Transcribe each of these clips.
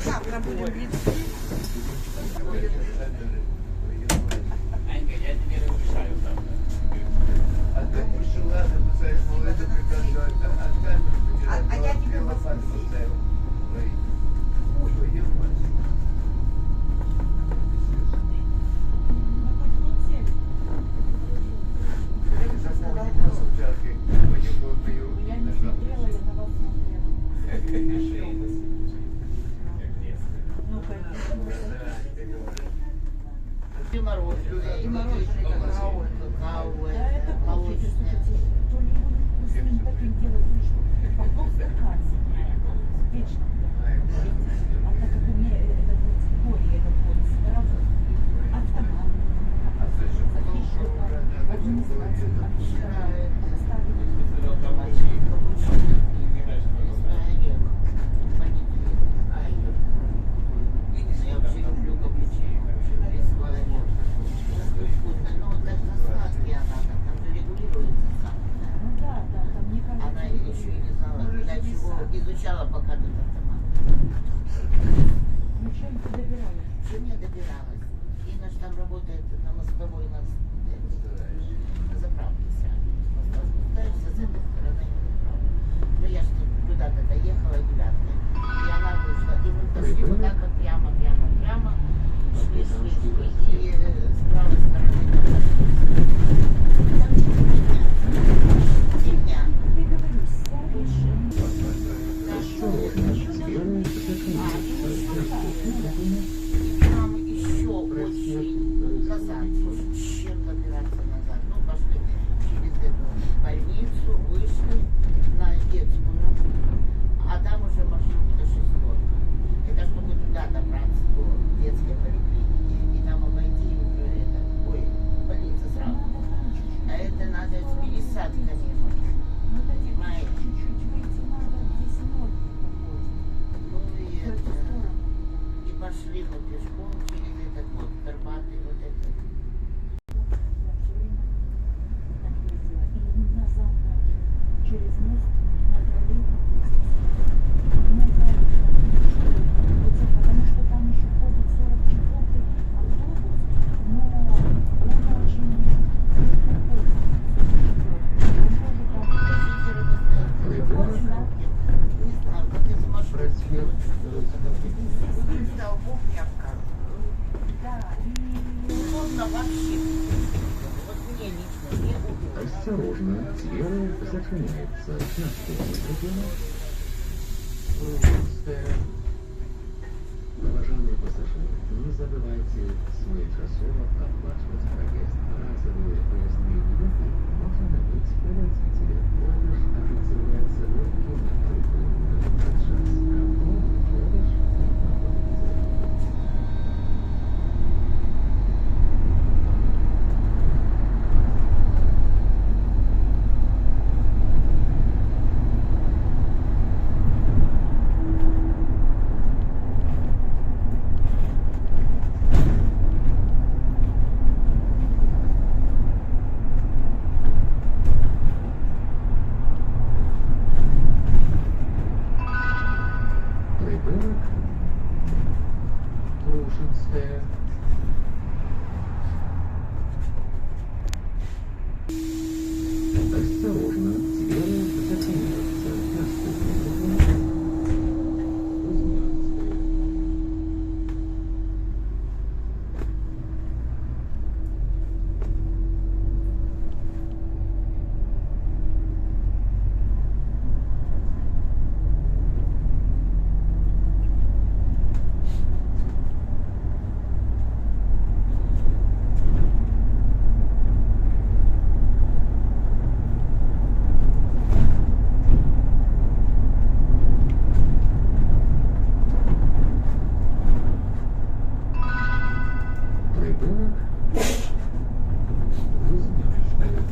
Завтра будем близки. Я тебе разрешаю там. А я тебе в воскресенье. Я не смотрела, я на вас смотрела. Ну, конечно. И мороженое, И мороженое, какао, Да, это кофе. молочное. То ли его вкусным таким делать, то ли что. Попал в стакан. Вечно. А так как у меня этот вот более этот вот здоровый, автомат, администрация, Вчера оставили. капучино пили, лесной орех, ванильный, айвер. Я вообще люблю капучино, лесной орех. Очень вкусно, но вот даже на сладкий она там же регулируется сахар. Ну да, да, там мне кажется. Она еще и не знала, для чего изучала, пока тут автомат. Ну чем ты добиралась? Чем я добиралась? Инна ж там работает на мостовой, на заправке сразу. С моста спускаешься с этой стороны на заправку. Ну я ж тут куда-то доехала девяткой. И она вышла. И мы пошли вот так вот прямо. Шли. И с правой стороны там деревня. Договорюсь, сядешь. И там еще очень назад, чем добираться назад. Ну, пошли через эту больницу, вышли на детскую, а там уже маршрутка шестерка. Это чтобы туда добраться до детской поликлиники, и там обойти уже это, больница сразу. А это надо с пересадками. Ну да, Понимаете? чуть-чуть выйти надо, здесь ноль проходит. Ну и В эту это. сторону. И пошли мы пешком через этот вот горбатый вот этот. Я все время так ездила. И назад также. Через мост на троллейбусе. Назад. Потому что там еще ходит 44-й автобус, но он очень редко ходит. 44-й. Он тоже там. Не знаю, как это маршрут. Столбов мягко. Да, и Удобно вообще. Вот мне лично не удобно. Осторожно, дверь зачиняется. Наступный Уважаемые пассажиры, не забывайте свои кроссовок оплачивать проезд. Разовые проездные билеты можно набить в водителя. Подорож официруется легким прикладом подчас. Какого подорож находится? Прибылок Крушинская. Осторожно, дверь зачиняется. Наступный Кузнецкая. Прибылок Кузнецкая.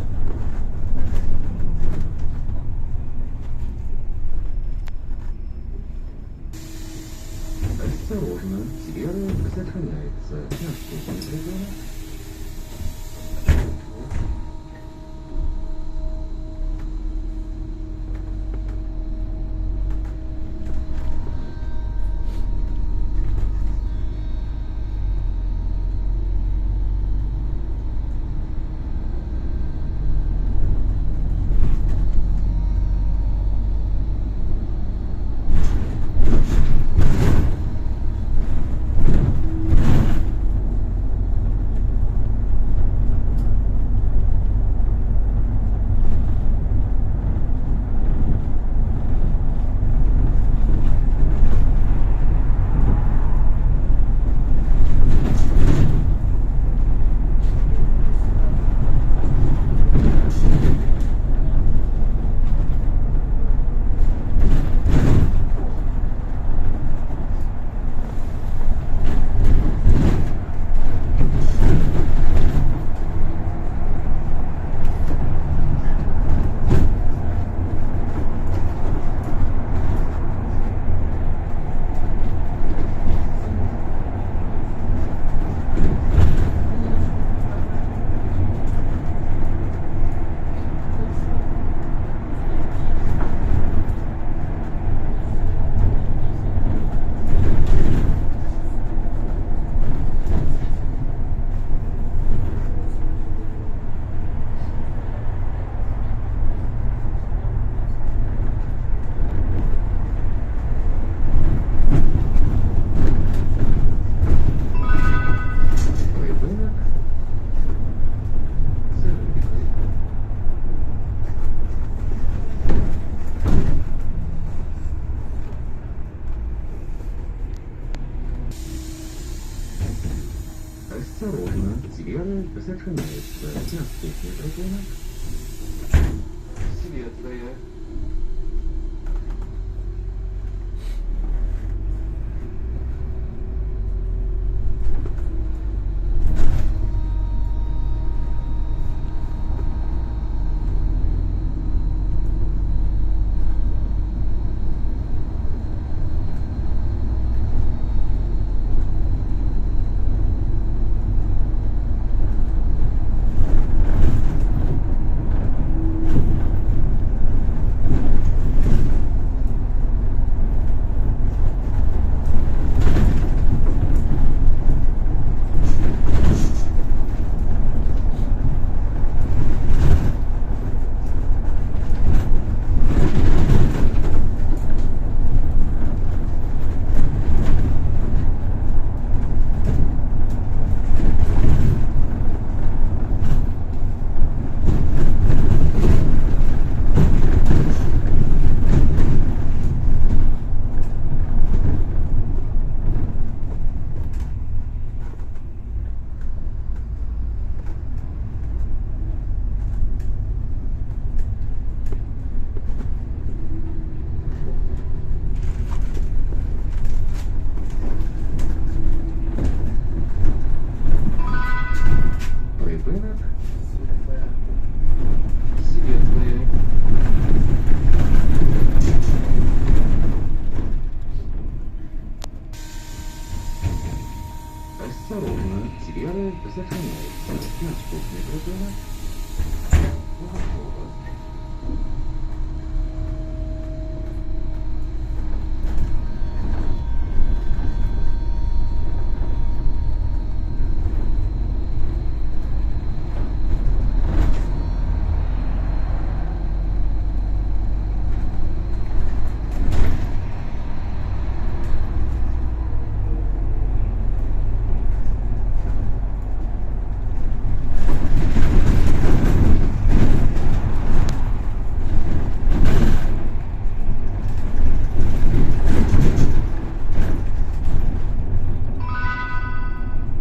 Осторожно, дверь зачиняется. Наступный прибылок. Осторожно, двери зачиняются. Наступный ребенок. Светлая. Ребенок. Светлая. Осторожно, двери зачиняются. Наступный ребенок. Готово.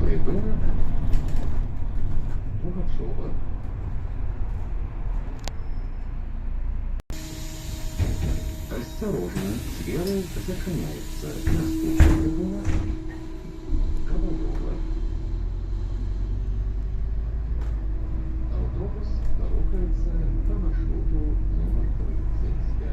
Ребенок. Готово. Осторожно, двери зачиняются. Наступный ребенок. Ковалева. Автобус рухается по маршруту номер 35.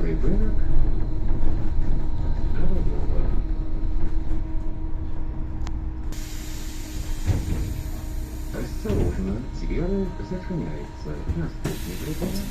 Ребенок. Ковалева. Осторожно, двери зачиняются. Наступный ребенок.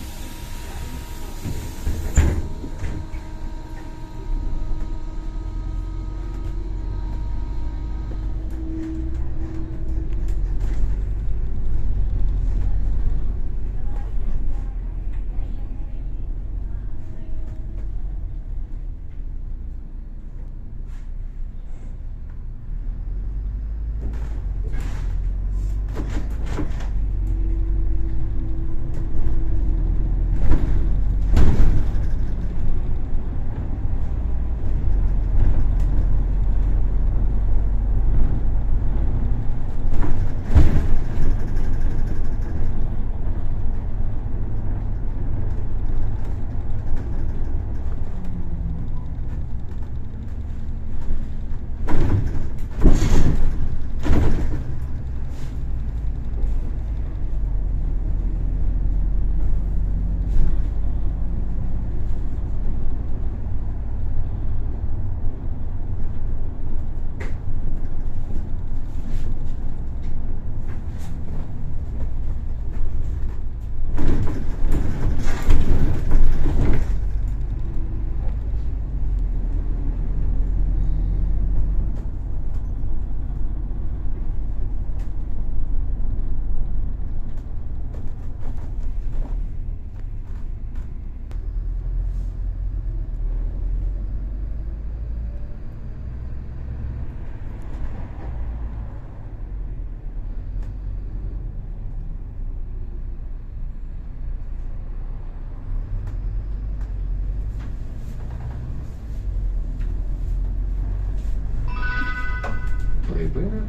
Ребенок.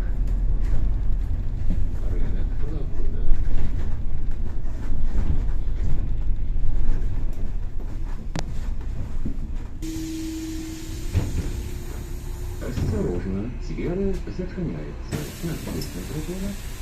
Рынок Лагуна. Осторожно, Сьерра зачиняется. Наступный прибор.